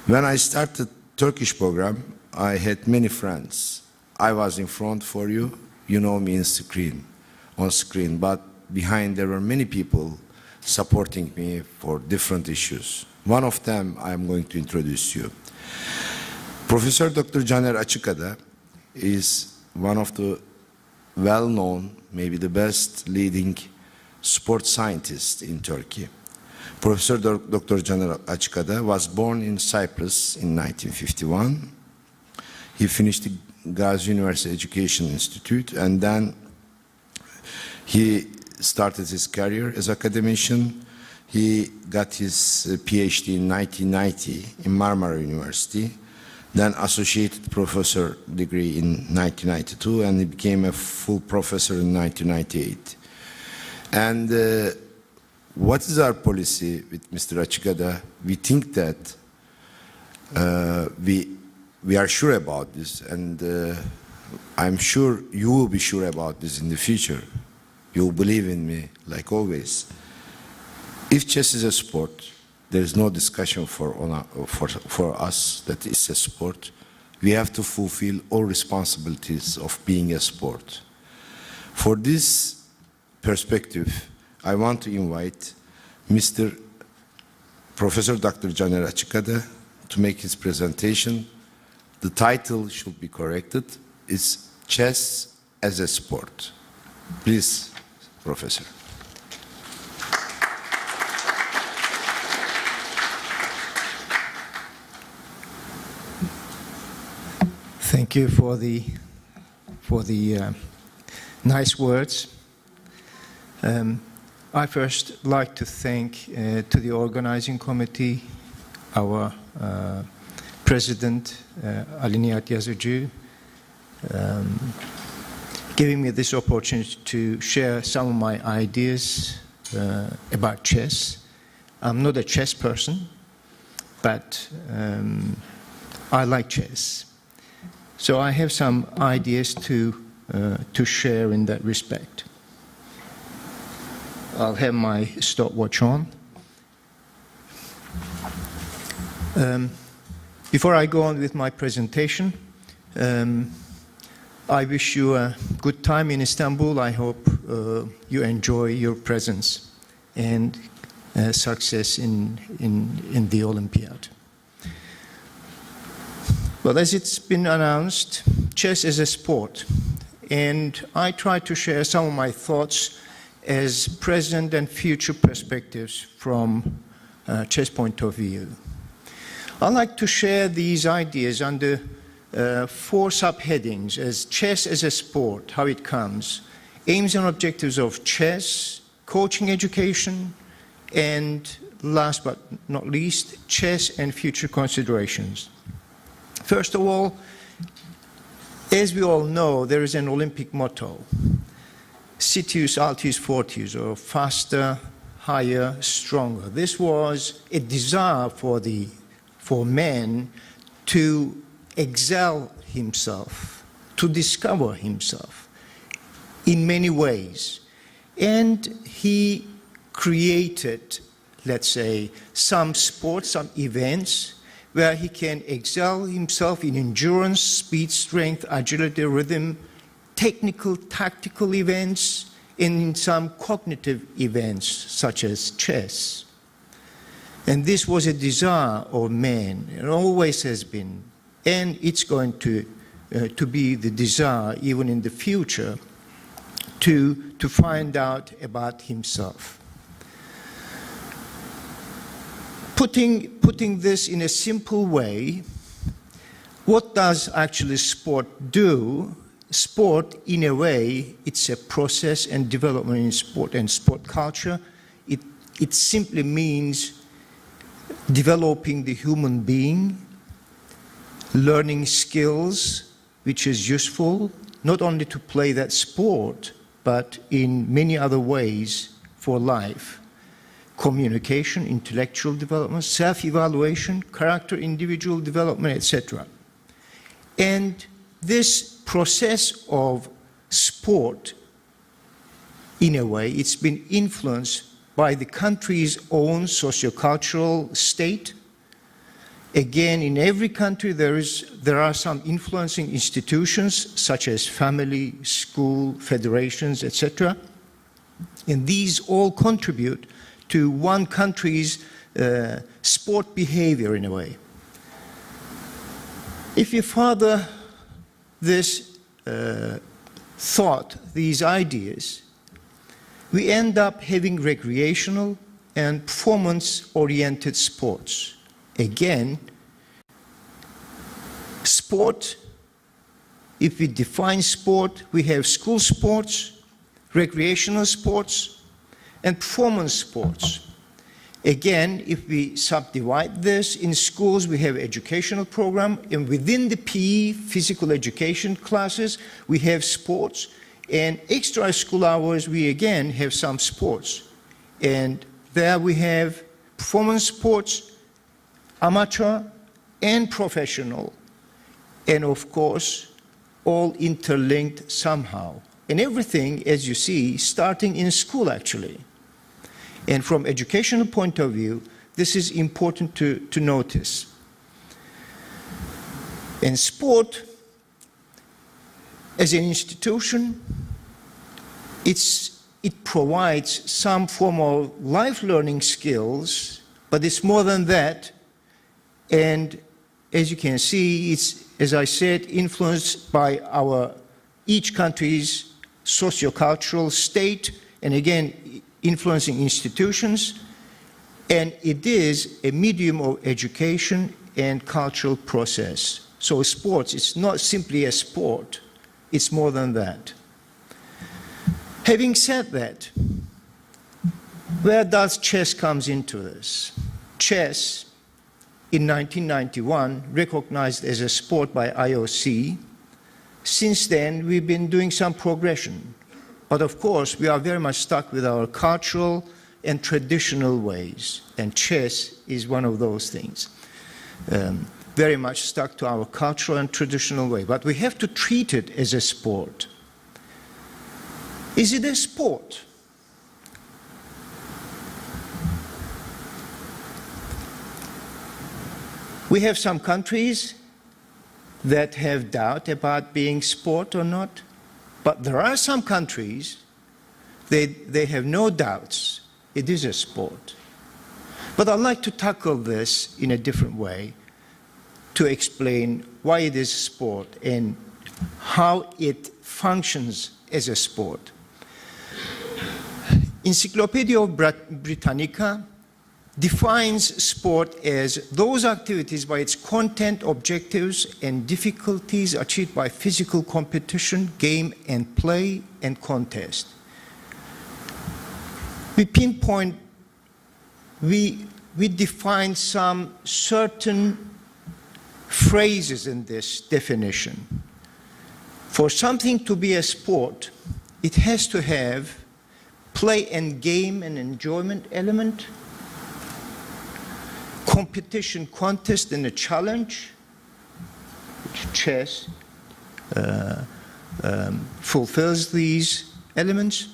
When I started Turkish program, I had many friends. I was in front for you, you know me on screen, but behind there were many people supporting me for different issues. One of them I am going to introduce you. Professor Dr. Caner Acikada is one of the well-known, maybe the best leading sports scientists in Turkey. Professor Dr. Caner Acikada was born in Cyprus in 1951. He finished the Gazi University Education Institute, and then he started his career as academician. He got his PhD in 1990 in Marmara University, then associated professor degree in 1992, and he became a full professor in 1998. And what is our policy with Mr. Acikada? We think that we are sure about this, and I'm sure you will be sure about this in the future. You will believe in me, like always. If chess is a sport, there is no discussion for us that it's a sport. We have to fulfill all responsibilities of being a sport. For this perspective, I want to invite Mr. Professor Dr. Caner Acikada to make his presentation. The title should be corrected. It's Chess as a Sport. Please, Professor. Thank you for the nice words. I first like to thank to the organizing committee, our President Ali Nihat Yazıcı, giving me this opportunity to share some of my ideas about chess. I'm not a chess person, but I like chess. So I have some ideas to share in that respect. I'll have my stopwatch on. Before I go on with my presentation, I wish you a good time in Istanbul. I hope you enjoy your presence and success in the Olympiad. Well, as it's been announced, chess is a sport, and I try to share some of my thoughts as present and future perspectives from chess point of view. I'd like to share these ideas under 4 subheadings as chess as a sport, how it comes, aims and objectives of chess, coaching education, and last but not least, chess and future considerations. First of all, as we all know, there is an Olympic motto, Citius, Altius, Fortius, or faster, higher, stronger. This was a desire for man to excel himself, to discover himself in many ways. And he created, let's say, some sports, some events where he can excel himself in endurance, speed, strength, agility, rhythm, technical, tactical events, and in some cognitive events, such as chess. And this was a desire of man, it always has been, and it's going to be the desire even in the future to find out about himself. Putting this in a simple way, what does actually sport do? Sport, in a way, it's a process and development in sport and sport culture. It simply means developing the human being, learning skills, which is useful, not only to play that sport, but in many other ways for life. Communication, intellectual development, self-evaluation, character, individual development, etc. And this process of sport, in a way, it's been influenced by the country's own sociocultural state, Again, in every country there are some influencing institutions such as family, school, federations, etc. And these all contribute to one country's sport behavior in a way. If you further this thought, these ideas, we end up having recreational and performance-oriented sports. Again, sport, if we define sport, we have school sports, recreational sports, and performance sports. Again, if we subdivide this, in schools we have educational program, and within the PE, physical education classes, we have sports, and extra school hours, we again have some sports. And there we have performance sports, amateur and professional, and of course, all interlinked somehow. And everything, as you see, starting in school actually. And from educational point of view, this is important to notice. And sport, as an institution, it provides some form of life learning skills, but it's more than that. And as you can see, it's, as I said, influenced by each country's sociocultural state, and again, influencing institutions, and it is a medium of education and cultural process. So sports, it's not simply a sport, it's more than that. Having said that, where does chess comes into this? Chess, in 1991, recognized as a sport by IOC. Since then, we've been doing some progression. But of course, we are very much stuck with our cultural and traditional ways. And chess is one of those things. Very much stuck to our cultural and traditional way. But we have to treat it as a sport. Is it a sport? We have some countries that have doubt about being sport or not, but there are some countries, they have no doubts it is a sport. But I'd like to tackle this in a different way to explain why it is a sport and how it functions as a sport. Encyclopedia Britannica defines sport as those activities by its content, objectives, and difficulties achieved by physical competition, game and play, and contest. We pinpoint, we define some certain phrases in this definition. For something to be a sport, it has to have play and game and enjoyment element, competition, contest, and a challenge, which chess fulfills these elements,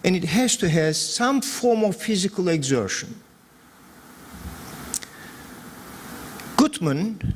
and it has to have some form of physical exertion. Gutmann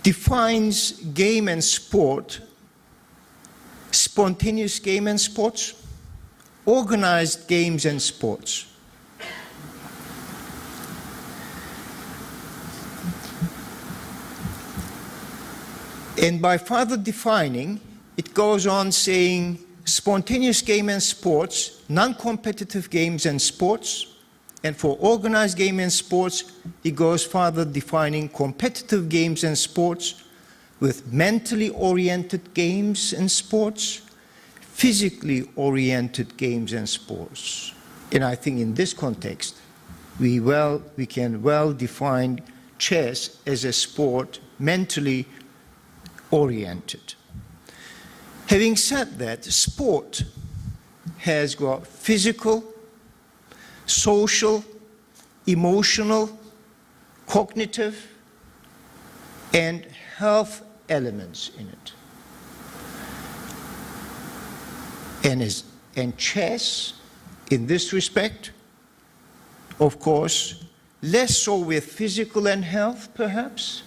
defines game and sport, spontaneous game and sports, organized games and sports. And by further defining, it goes on saying spontaneous game and sports, non-competitive games and sports, and for organized game and sports, it goes further defining competitive games and sports with mentally oriented games and sports, physically oriented games and sports. And I think in this context, we can well define chess as a sport mentally oriented. Having said that, sport has got physical, social, emotional, cognitive, and health elements in it. And chess, in this respect, of course, less so with physical and health, perhaps,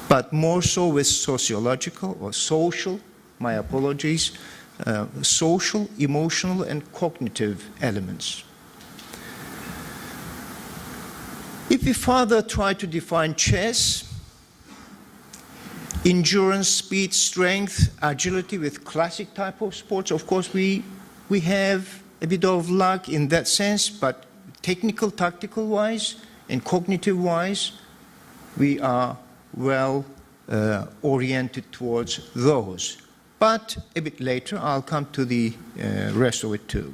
but more so with sociological or social, my apologies, social, emotional, and cognitive elements. If we further try to define chess, endurance, speed, strength, agility with classic type of sports, of course we have a bit of luck in that sense, but technical, tactical wise and cognitive wise, we are well oriented towards those. But a bit later, I'll come to the rest of it too.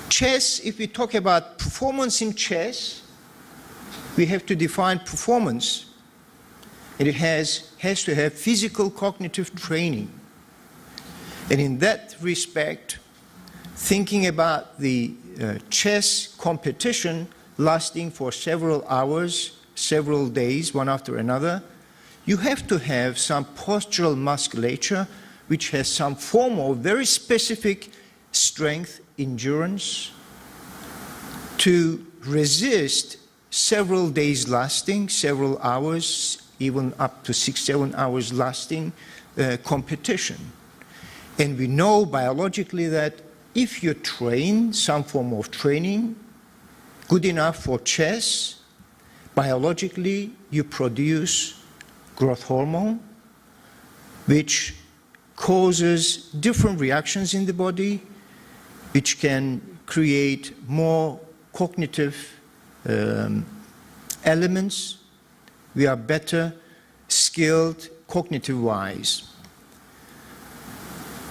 Chess, if we talk about performance in chess, we have to define performance. And it has to have physical cognitive training. And in that respect, thinking about the chess competition lasting for several hours, several days, one after another, you have to have some postural musculature which has some form of very specific strength, endurance, to resist several days lasting, several hours, even up to 6-7 hours lasting competition. And we know biologically that if you train some form of training good enough for chess, biologically you produce growth hormone, which causes different reactions in the body, which can create more cognitive elements. We are better skilled cognitive-wise.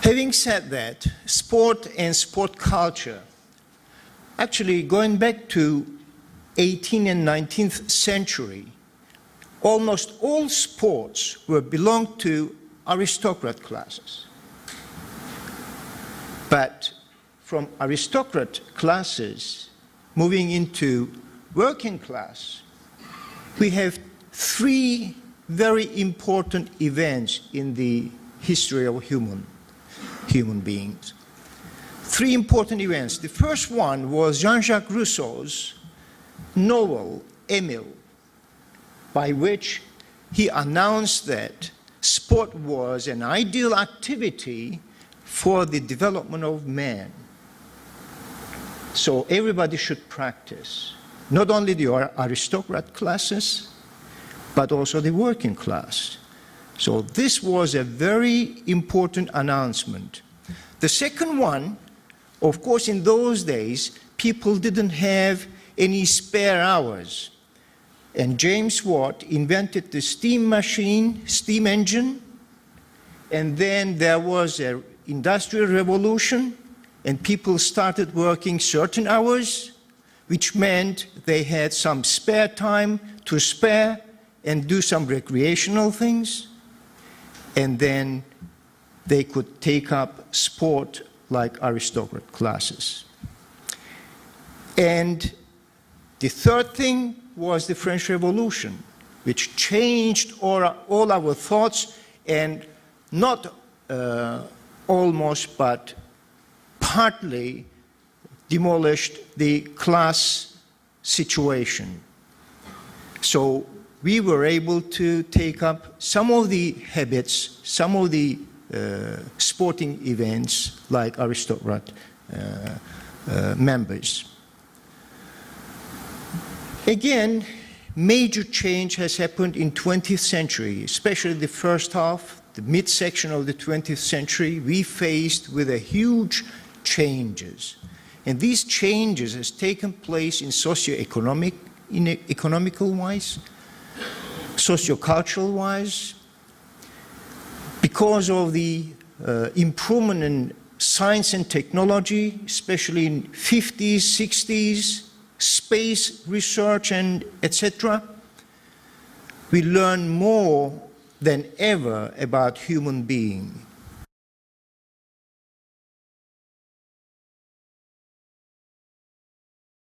Having said that, sport and sport culture, actually going back to 18th and 19th century, almost all sports belonged to aristocrat classes. But from aristocrat classes moving into working class, we have three very important events in the history of human beings. Three important events. The first one was Jean-Jacques Rousseau's novel, Emile, by which he announced that sport was an ideal activity for the development of man. So everybody should practice, not only the aristocrat classes, but also the working class. So this was a very important announcement. The second one, of course, in those days, people didn't have any spare hours. And James Watt invented the steam machine, steam engine, and then there was an industrial revolution, and people started working certain hours, which meant they had some spare time to spare and do some recreational things, and then they could take up sport like aristocrat classes. And the third thing was the French Revolution, which changed all our thoughts and not almost, but partly demolished the class situation. So we were able to take up some of the habits, some of the sporting events like aristocrat members. Again, major change has happened in 20th century, especially the first half, the midsection of the 20th century. We faced with a huge changes. And these changes has taken place in economical wise, socio-cultural wise, because of the improvement in science and technology, especially in 50s, 60s, space research and etc. We learn more than ever about human being.